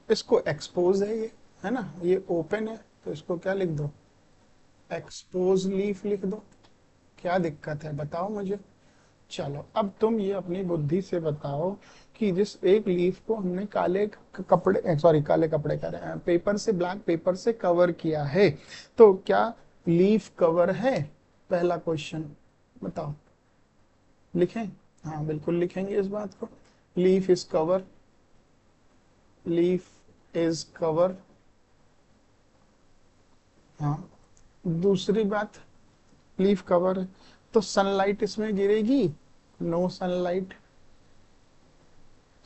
इसको एक्सपोज है ये, है ना, ये ओपन है, तो इसको क्या लिख दो, एक्सपोज लीफ लिख दो। क्या दिक्कत है बताओ मुझे। चलो, अब तुम ये अपनी बुद्धि से बताओ कि जिस एक लीफ को हमने काले कपड़े, सॉरी काले कपड़े कह रहे हैं, पेपर से, ब्लैक पेपर से कवर किया है, तो क्या लीफ कवर है, पहला क्वेश्चन बताओ। लिखें, हाँ बिल्कुल लिखेंगे इस बात को, leaf is cover, leaf is cover. हाँ, दूसरी बात, लीफ कवर है, तो सनलाइट इसमें गिरेगी, नो सनलाइट,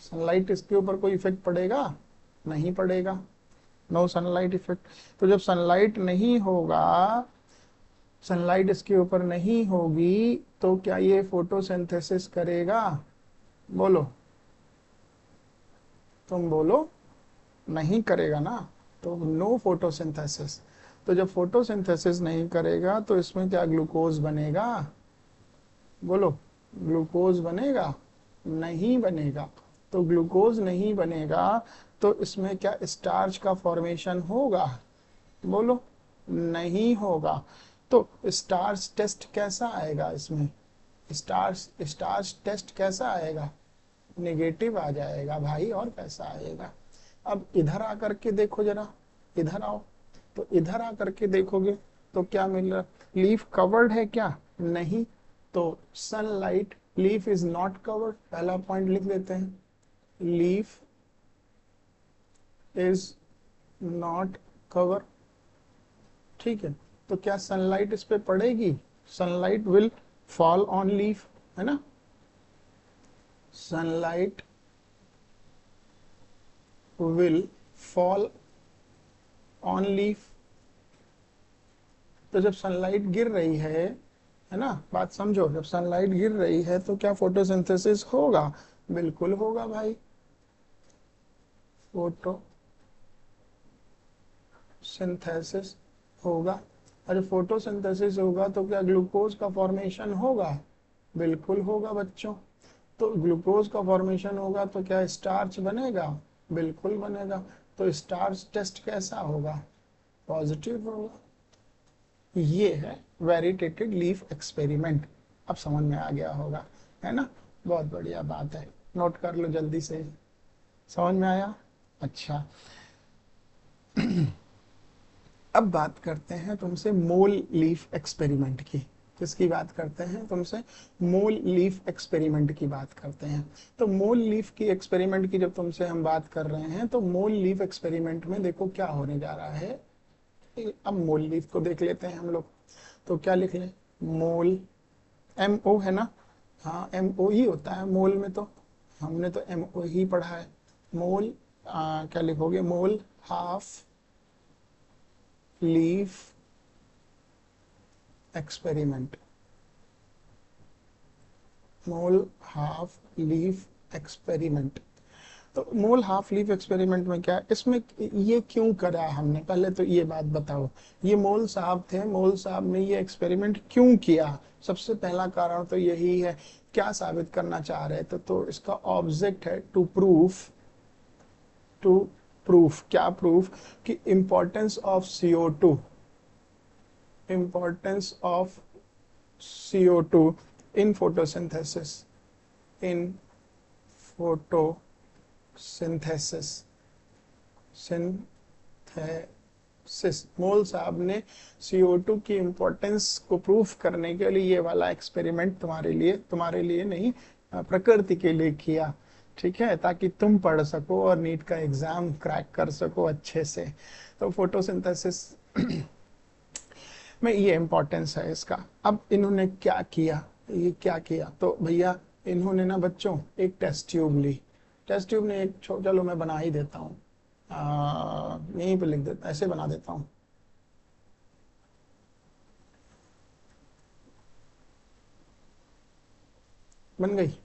सनलाइट इसके ऊपर कोई इफेक्ट पड़ेगा, नहीं पड़ेगा, नो सनलाइट इफेक्ट। तो जब सनलाइट नहीं होगा, सनलाइट इसके ऊपर नहीं होगी, तो क्या ये फोटोसिंथेसिस करेगा, बोलो, तुम बोलो, नहीं करेगा ना, तो नो फोटोसिंथेसिस। तो जब फोटोसिंथेसिस नहीं करेगा तो इसमें क्या ग्लूकोज बनेगा, बोलो, ग्लूकोज बनेगा, नहीं बनेगा। तो ग्लूकोज नहीं बनेगा तो इसमें क्या स्टार्च का फॉर्मेशन होगा, बोलो, नहीं होगा। तो स्टार्च टेस्ट कैसा आएगा इसमें, स्टार्च स्टार्च टेस्ट कैसा आएगा, नेगेटिव आ जाएगा भाई, और कैसा आएगा। अब इधर आकर के देखो जरा, इधर आओ, तो इधर आकर के देखोगे तो क्या मिल रहा, लीफ कवर्ड है क्या, नहीं, तो sunlight, leaf is not covered, पहला पॉइंट लिख देते हैं, लीफ इज नॉट कवर। ठीक है, तो क्या सनलाइट इस पे पड़ेगी, sunlight will fall on leaf, है ना, sunlight will fall on leaf. तो जब सनलाइट गिर रही है ना, बात समझो, जब सनलाइट गिर रही है तो क्या फोटोसिंथेसिस होगा, बिल्कुल होगा भाई, फोटोसिंथेसिस होगा। और जब फोटोसिंथेसिस होगा तो क्या ग्लूकोज का फॉर्मेशन होगा, बिल्कुल होगा बच्चों। तो ग्लूकोज का फॉर्मेशन होगा तो क्या स्टार्च बनेगा, बिल्कुल बनेगा। तो स्टार्च टेस्ट कैसा होगा, पॉजिटिव होगा। ये है वेरिटेटेड लीफ एक्सपेरिमेंट, अब समझ में आ गया होगा, है ना, बहुत बढ़िया बात है, नोट कर लो जल्दी से, समझ में आया। अच्छा, अब बात करते हैं तुमसे मोल लीफ एक्सपेरिमेंट की। किसकी बात करते हैं तुमसे? मोल लीफ एक्सपेरिमेंट की बात करते हैं। तो मोल लीफ की एक्सपेरिमेंट की जब तुमसे हम बात कर रहे हैं, तो मोल लीफ एक्सपेरिमेंट में देखो क्या होने जा रहा है। अब मोल लीफ को देख लेते हैं हम लोग। तो क्या लिख लें? मोल, एम ओ है ना? हाँ, एम ओ ही होता है मोल में, तो हमने तो एम ओ ही पढ़ा है। मोल, क्या लिखोगे? मोल हाफ लीफ एक्सपेरिमेंट, मोल हाफ लीफ एक्सपेरिमेंट। तो मोल हाफ लीफ एक्सपेरिमेंट में क्या, इसमें ये क्यों करा हमने, पहले तो ये बात बताओ। ये मोल साहब थे, मोल साहब ने ये एक्सपेरिमेंट क्यों किया? सबसे पहला कारण तो यही है, क्या साबित करना चाह रहे थे? तो इसका ऑब्जेक्ट है टू प्रूफ, टू प्रूफ, क्या प्रूफ? कि importance of CO2, importance of CO2 in photosynthesis, in photosynthesis, synthesis। मोल साहब ने CO2 की इंपॉर्टेंस को प्रूफ करने के लिए ये वाला एक्सपेरिमेंट तुम्हारे लिए नहीं, प्रकृति के लिए किया। ठीक है, ताकि तुम पढ़ सको और नीट का एग्जाम क्रैक कर सको अच्छे से। तो फोटोसिंथेसिस में ये इंपॉर्टेंस है इसका। अब इन्होंने क्या किया, ये क्या किया? तो भैया इन्होंने ना बच्चों एक टेस्ट ट्यूब ली। टेस्ट ट्यूब ने एक चलो मैं बना ही देता हूँ, यहीं पे लिख देता, ऐसे बना देता हूँ। बन गई?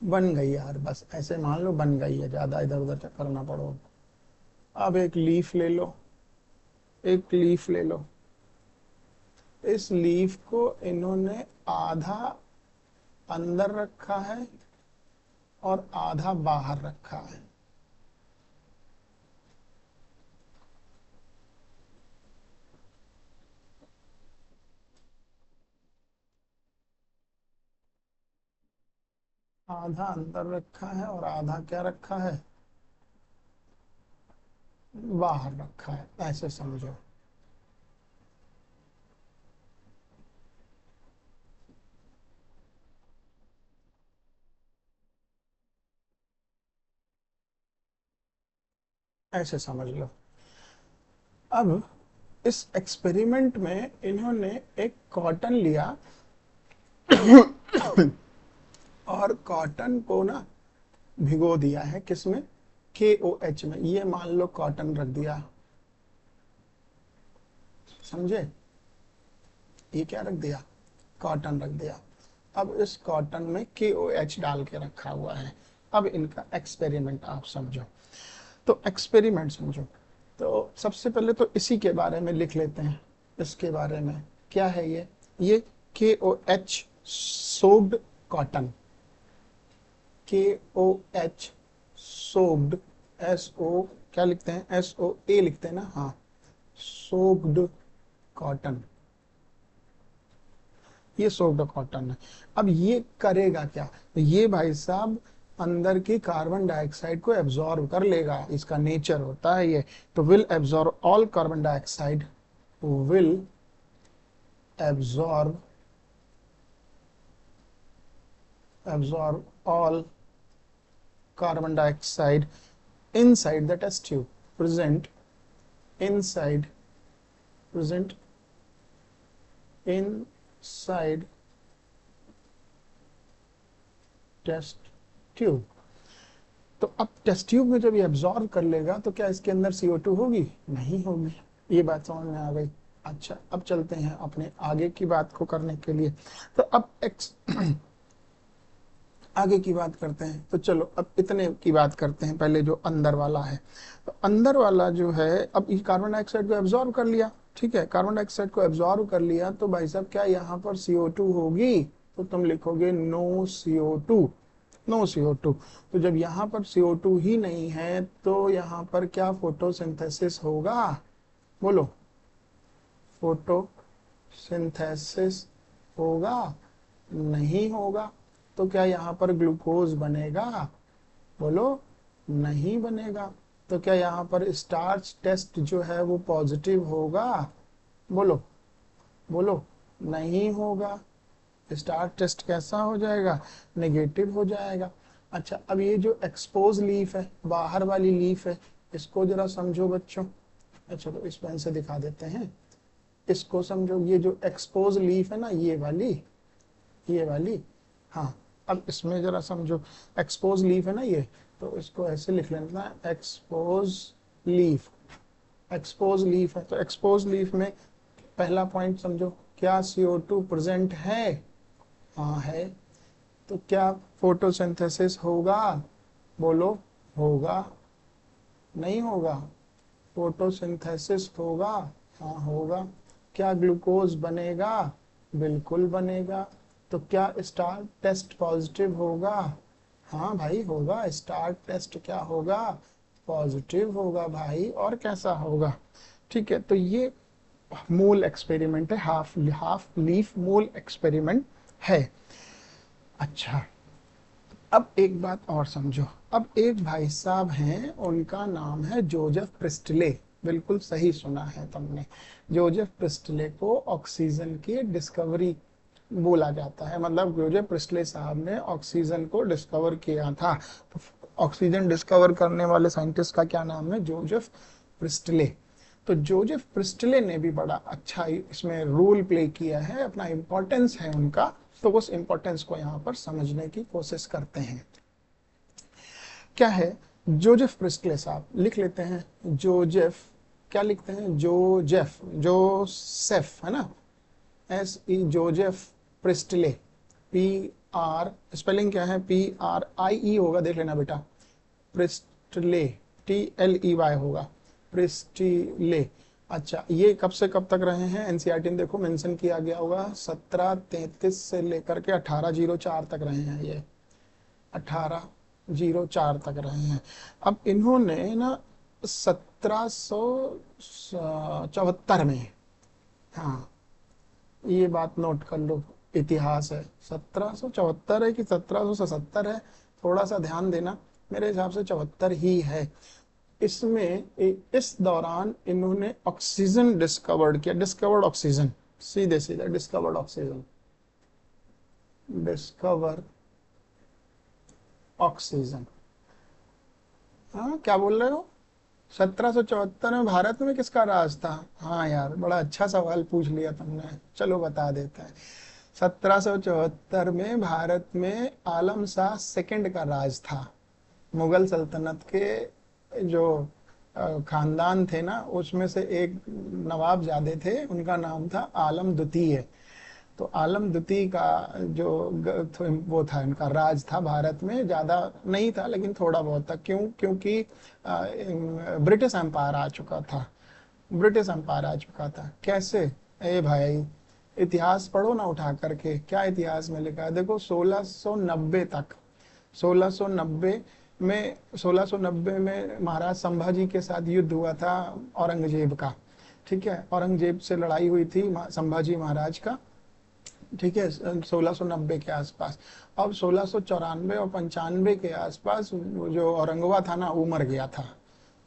बन गई यार, बस ऐसे मान लो बन गई है, ज्यादा इधर उधर चक्कर ना पड़ो। अब एक लीफ ले लो, एक लीफ ले लो। इस लीफ को इन्होंने आधा अंदर रखा है और आधा बाहर रखा है। आधा अंदर रखा है और आधा क्या रखा है? बाहर रखा है, ऐसे समझो। ऐसे समझ लो। अब इस एक्सपेरिमेंट में इन्होंने एक कॉटन लिया और कॉटन को ना भिगो दिया है, किसमें? KOH में। ये मान लो कॉटन रख दिया, समझे? ये क्या रख दिया? कॉटन रख दिया। अब इस कॉटन में KOH डाल के रखा हुआ है। अब इनका एक्सपेरिमेंट आप समझो। तो एक्सपेरिमेंट समझो। तो सबसे पहले तो इसी के बारे में लिख लेते हैं, इसके बारे में। क्या है ये KOH soaked cotton, KOH soaked, SO क्या लिखते हैं? SOA लिखते हैं ना? हाँ, सोक्ड कॉटन, ये सोक्ड कॉटन है। अब ये करेगा क्या? तो ये भाई साहब अंदर की कार्बन डाइऑक्साइड को एब्जॉर्ब कर लेगा, इसका नेचर होता है ये। तो will absorb all carbon dioxide, will absorb, absorb all carbon dioxide inside the test tube, present inside, present inside test tube. तो अब टेस्ट ट्यूब में जब ये एब्जॉर्ब कर लेगा तो क्या इसके अंदर CO2 होगी? नहीं होगी। ये बात समझ में आ गई? अच्छा, अब चलते हैं अपने आगे की बात को करने के लिए। तो अब आगे की बात करते हैं। तो चलो अब इतने की बात करते हैं, पहले जो अंदर वाला है। तो अंदर वाला जो है, अब ये कार्बन डाइऑक्साइड को एब्जॉर्ब कर लिया। ठीक है, कार्बन डाइऑक्साइड को एब्जॉर्ब कर लिया, तो भाई साहब क्या यहाँ पर CO2 होगी? तो तुम लिखोगे नो CO2, नो CO2। तो जब यहाँ पर CO2 ही नहीं है, तो यहाँ पर क्या फोटोसिंथेसिस होगा? बोलो, फोटोसिंथेसिस होगा? नहीं होगा। तो क्या यहाँ पर ग्लूकोज बनेगा? बोलो, नहीं बनेगा। तो क्या यहाँ पर स्टार्च टेस्ट जो है वो पॉजिटिव होगा? बोलो, बोलो, नहीं होगा। स्टार टेस्ट कैसा हो जाएगा, नेगेटिव हो जाएगा। अच्छा, अब ये जो एक्सपोज लीफ है, बाहर वाली लीफ है, इसको जरा समझो बच्चों। अच्छा, तो इस पेन से दिखा देते हैं, इसको समझो। ये जो एक्सपोज लीफ है ना, ये वाली, हाँ। अब इसमें जरा समझो, एक्सपोज लीफ है ना ये, तो इसको ऐसे लिख लेना है, एक्सपोज लीफ। एक्सपोज लीफ है, तो एक्सपोज लीफ में पहला पॉइंट समझो, क्या CO2 प्रेजेंट है? हाँ है। तो क्या फोटोसिंथेसिस होगा? बोलो, होगा, नहीं होगा? फोटोसिंथेसिस होगा, हाँ होगा। क्या ग्लूकोज बनेगा? बिल्कुल बनेगा। तो क्या स्टार टेस्ट पॉजिटिव होगा? हाँ भाई होगा। स्टार टेस्ट क्या होगा? पॉजिटिव होगा भाई, और कैसा होगा? ठीक है, तो ये मूल एक्सपेरिमेंट है, हाफ लीफ मूल एक्सपेरिमेंट है। अच्छा, अब एक बात और समझो। अब एक भाई साहब हैं, उनका नाम है जोसेफ प्रिस्टले। बिल्कुल सही सुना है तुमने। जोसेफ प्रिस्टले को ऑक्सीजन की डिस्कवरी बोला जाता है, मतलब जोसेफ प्रिस्टले साहब ने ऑक्सीजन को डिस्कवर किया था। तो ऑक्सीजन डिस्कवर करने वाले साइंटिस्ट का क्या नाम है? Joseph Presley. तो जोसेफ प्रिस्टले ने भी बड़ा अच्छा इसमें रोल प्ले किया है, अपना इंपॉर्टेंस है उनका। तो उस इंपॉर्टेंस को यहाँ पर समझने की कोशिश करते हैं। क्या है? जोसेफ प्रिस्टले साहब, लिख लेते हैं जोसेफ। क्या लिखते हैं? जोसेफ, जोसेफ है ना, जोसेफ प्रिस्टले। PR स्पेलिंग क्या है? PRIE होगा, देख लेना बेटा। प्रिस्टले, TLEY होगा, प्रिस्टले। अच्छा, ये कब से कब तक रहे हैं? एनसीईआरटी में देखो मेंशन किया गया होगा, 1733 से लेकर के 1804 तक रहे हैं ये, 1804 तक रहे हैं। अब इन्होंने ना 1774 में, हाँ ये बात नोट कर लो, इतिहास है 1774 है कि 1777 है, थोड़ा सा ध्यान देना, मेरे हिसाब से 74 ही है। इसमें इस दौरान इन्होंने ऑक्सीजन डिस्कवर्ड किया, डिस्कवर्ड ऑक्सीजन, सीधे सीधे डिस्कवर्ड ऑक्सीजन, डिस्कवर ऑक्सीजन। हाँ क्या बोल रहे हो? 1774 में भारत में किसका राज था? हाँ यार, बड़ा अच्छा सवाल पूछ लिया तुमने, चलो बता देते हैं। 1774 में भारत में आलम शाह सेकंड का राज था। मुगल सल्तनत के जो खानदान थे ना, उसमें से एक नवाबजादे थे, उनका नाम था आलम द्वितीय। तो आलम द्वितीय का जो वो था, इनका राज था भारत में, ज्यादा नहीं था लेकिन थोड़ा बहुत था। क्यों? क्योंकि ब्रिटिश एम्पायर आ चुका था, ब्रिटिश एम्पायर आ चुका था। कैसे? ए भाई, इतिहास पढ़ो ना उठा करके, क्या इतिहास में लिखा है देखो। 1690 तक, 1690 में, 1690 में महाराज संभाजी के साथ युद्ध हुआ था औरंगजेब का। ठीक है, औरंगजेब से लड़ाई हुई थी संभाजी महाराज का। ठीक है, 1690 के आसपास। अब 1694 और 95 के आसपास जो औरंगवा था ना, वो मर गया था।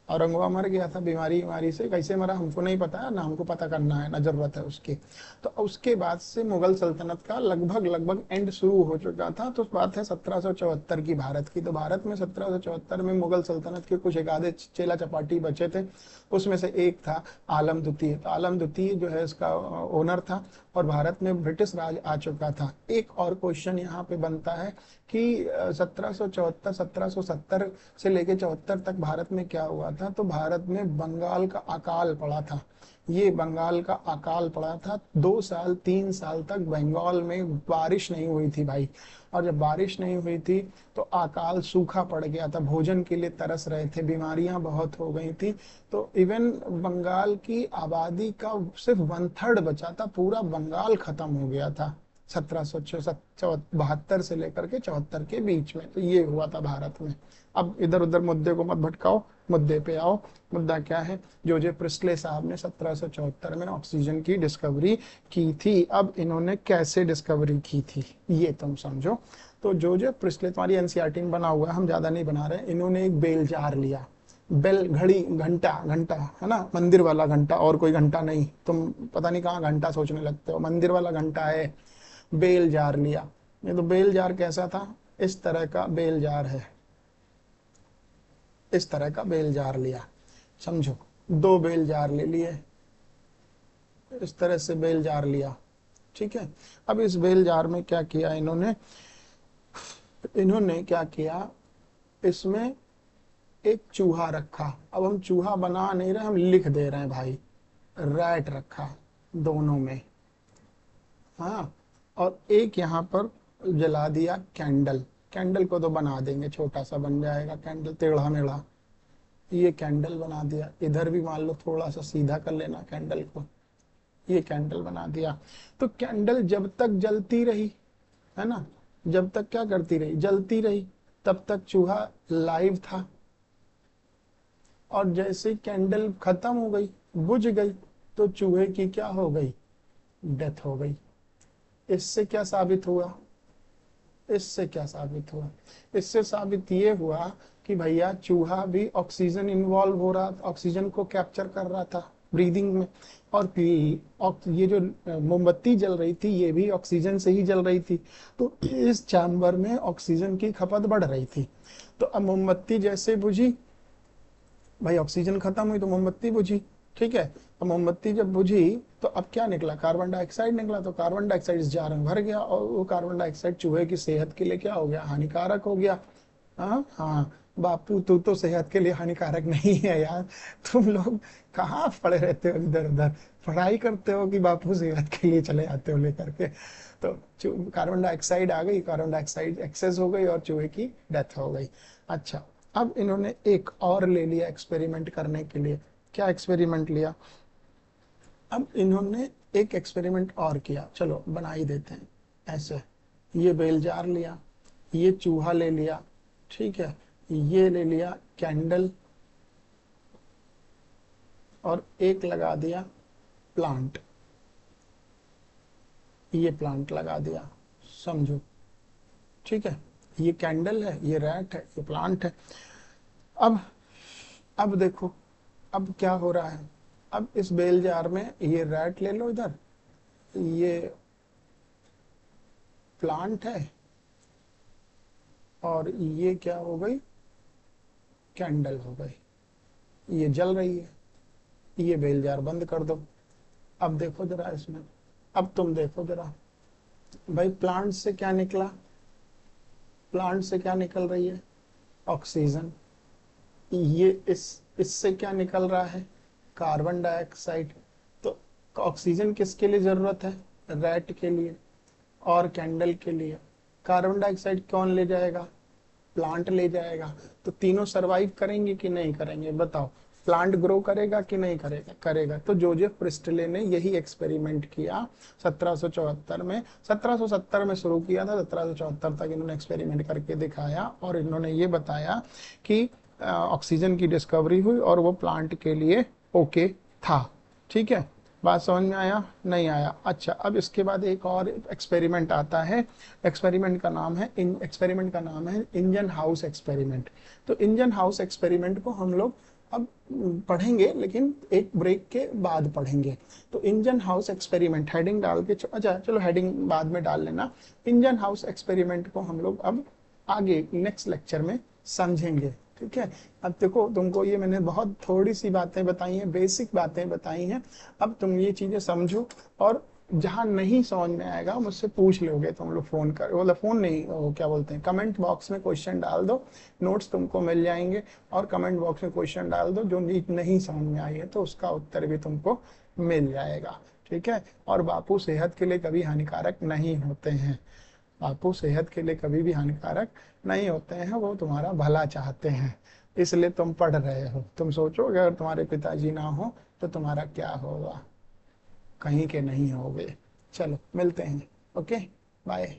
औरंगवा मर गया था बीमारी से। कैसे मरा हमको नहीं पता है ना, हमको पता करना है ना, जरूरत है उसकी। तो उसके बाद से मुगल सल्तनत का लगभग एंड शुरू हो चुका था। तो बात है 1774 की, भारत की। तो भारत में 1774 में मुगल सल्तनत के कुछ एक आधे चेला चपाटी बचे थे, उसमें से एक था आलम द्वितीय। तो आलम द्वितीय जो है इसका ओनर था, और भारत में ब्रिटिश राज आ चुका था। एक और क्वेश्चन यहाँ पे बनता है कि 1774 1770 से लेके 74 तक भारत में क्या हुआ था? तो भारत में बंगाल का अकाल पड़ा था। ये बंगाल का अकाल पड़ा था, 2 साल 3 साल तक बंगाल में बारिश नहीं हुई थी भाई। और जब बारिश नहीं हुई थी तो अकाल, सूखा पड़ गया था, भोजन के लिए तरस रहे थे, बीमारियां बहुत हो गई थी। तो इवन बंगाल की आबादी का सिर्फ 1/3 बचा था, पूरा बंगाल खत्म हो गया था 1772 से लेकर के 74 के बीच में। तो ये हुआ था भारत में। अब इधर उधर मुद्दे को मत भटकाओ, मुद्दे पे आओ। मुद्दा क्या है? जोसेफ प्रिस्टले साहब ने 1774 में ऑक्सीजन की डिस्कवरी की थी। अब इन्होंने कैसे डिस्कवरी की थी ये तुम समझो। तो जोसेफ प्रिस्टले, तुम्हारी एनसीईआरटी में बना हुआ है, हम ज्यादा नहीं बना रहे। इन्होंने एक बेल जार लिया, बेल घड़ी, घंटा, घंटा है ना, मंदिर वाला घंटा, और कोई घंटा नहीं, तुम पता नहीं कहाँ घंटा सोचने लगते हो, मंदिर वाला घंटा है। बेल जार लिया, ये तो बेल जार कैसा था, इस तरह का बेल जार है, इस तरह का बेल जार लिया, समझो, दो बेल जार ले लिए, इस तरह से बेल जार लिया, ठीक है। अब इस बेल जार में क्या किया इन्होंने, इन्होंने क्या किया, इसमें एक चूहा रखा। अब हम चूहा बना नहीं रहे, हम लिख दे रहे हैं भाई, रैट रखा दोनों में, हाँ। और एक यहाँ पर जला दिया कैंडल, कैंडल को तो बना देंगे, छोटा सा बन जाएगा कैंडल, टेढ़ा मेढ़ा, ये कैंडल बना दिया। इधर भी मान लो थोड़ा सा सीधा कर लेना कैंडल को, ये कैंडल बना दिया। तो कैंडल जब तक जलती रही, है ना, जब तक क्या करती रही, जलती रही, तब तक चूहा लाइव था। और जैसे कैंडल खत्म हो गई, बुझ गई, तो चूहे की क्या हो गई, डेथ हो गई। इससे क्या साबित हुआ, इससे क्या साबित हुआ, इससे साबित ये हुआ कि भैया चूहा भी ऑक्सीजन इन्वॉल्व हो रहा था, ऑक्सीजन को कैप्चर कर रहा था ब्रीदिंग में। और ये जो मोमबत्ती जल रही थी, ये भी ऑक्सीजन से ही जल रही थी। तो इस चैम्बर में ऑक्सीजन की खपत बढ़ रही थी। तो अब मोमबत्ती जैसे बुझी, भाई ऑक्सीजन खत्म हुई तो मोमबत्ती बुझी, ठीक है। तो मोमबत्ती जब बुझी तो अब क्या निकला, कार्बन डाइऑक्साइड निकला। तो कार्बन डाइऑक्साइड इस जार में भर गया, और वो कार्बन डाइऑक्साइड चूहे की सेहत के लिए क्या हो गया, हानिकारक हो गया। हाँ हाँ, बापू तू तो सेहत के लिए हानिकारक नहीं है यार, तुम लोग कहाँ पड़े रहते हो इधर उधर, पढ़ाई करते हो कि बापू सेहत के लिए चले आते हो लेकर के। तो कार्बन डाइऑक्साइड आ गई, कार्बन डाइऑक्साइड एक्सेस हो गई और चूहे की डेथ हो गई। अच्छा, अब इन्होंने एक और ले लिया एक्सपेरिमेंट करने के लिए। क्या एक्सपेरिमेंट लिया, अब इन्होंने एक एक्सपेरिमेंट और किया, चलो बना ही देते हैं ऐसे। ये बेल जार लिया, ये चूहा ले लिया, ठीक है, ये ले लिया कैंडल, और एक लगा दिया प्लांट, ये प्लांट लगा दिया, समझो, ठीक है। ये कैंडल है, ये रैट है, ये प्लांट है। अब अब देखो, अब क्या हो रहा है, अब इस बेल जार में ये रैट ले लो इधर, ये प्लांट है, और ये क्या हो गई, कैंडल हो गई, ये जल रही है। ये बेल जार बंद कर दो। अब देखो जरा इसमें, अब तुम देखो जरा भाई, प्लांट से क्या निकला, प्लांट से क्या निकल रही है, ऑक्सीजन। ये इससे क्या निकल रहा है, कार्बन डाइऑक्साइड। तो ऑक्सीजन किसके लिए जरूरत है, रैट के लिए और कैंडल के लिए। कार्बन डाइऑक्साइड कौन ले जाएगा, प्लांट ले जाएगा। तो तीनों सरवाइव करेंगे कि नहीं करेंगे, बताओ। प्लांट ग्रो करेगा कि नहीं करेगा, करेगा। तो जोसेफ प्रिस्टले ने यही एक्सपेरिमेंट किया 1774 में, 1770 में शुरू किया था, 1774 तक इन्होंने एक्सपेरिमेंट करके दिखाया, और इन्होंने ये बताया कि ऑक्सीजन की डिस्कवरी हुई और वो प्लांट के लिए ओके था, ठीक है। बात समझ में आया, नहीं आया। अच्छा, अब इसके बाद एक और एक्सपेरिमेंट आता है, एक्सपेरिमेंट का नाम है इंजन हाउस एक्सपेरिमेंट। तो इंजन हाउस एक्सपेरिमेंट को हम लोग अब पढ़ेंगे, लेकिन एक ब्रेक के बाद पढ़ेंगे। तो इंजन हाउस एक्सपेरिमेंट हेडिंग डाल के, अच्छा चलो हेडिंग बाद में डाल लेना। इंजन हाउस एक्सपेरिमेंट को हम लोग अब आगे नेक्स्ट लेक्चर में समझेंगे, ठीक है। अब देखो, तुमको ये मैंने बहुत थोड़ी सी बातें बताई हैं, बेसिक बातें बताई हैं। अब तुम ये चीजें समझो, और जहां नहीं समझ में आएगा मुझसे पूछ लोगे तुम लोग, फोन कर, मतलब फोन नहीं, वो क्या बोलते हैं, कमेंट बॉक्स में क्वेश्चन डाल दो, नोट्स तुमको मिल जाएंगे। और कमेंट बॉक्स में क्वेश्चन डाल दो, जो नहीं समझ में आई है तो उसका उत्तर भी तुमको मिल जाएगा, ठीक है। और बापू सेहत के लिए कभी हानिकारक नहीं होते हैं, बापू सेहत के लिए कभी भी हानिकारक नहीं होते हैं, वो तुम्हारा भला चाहते हैं, इसलिए तुम पढ़ रहे हो। तुम सोचो अगर तुम्हारे पिताजी ना हो तो तुम्हारा क्या होगा, कहीं के नहीं होगे। चलो मिलते हैं, ओके, बाय।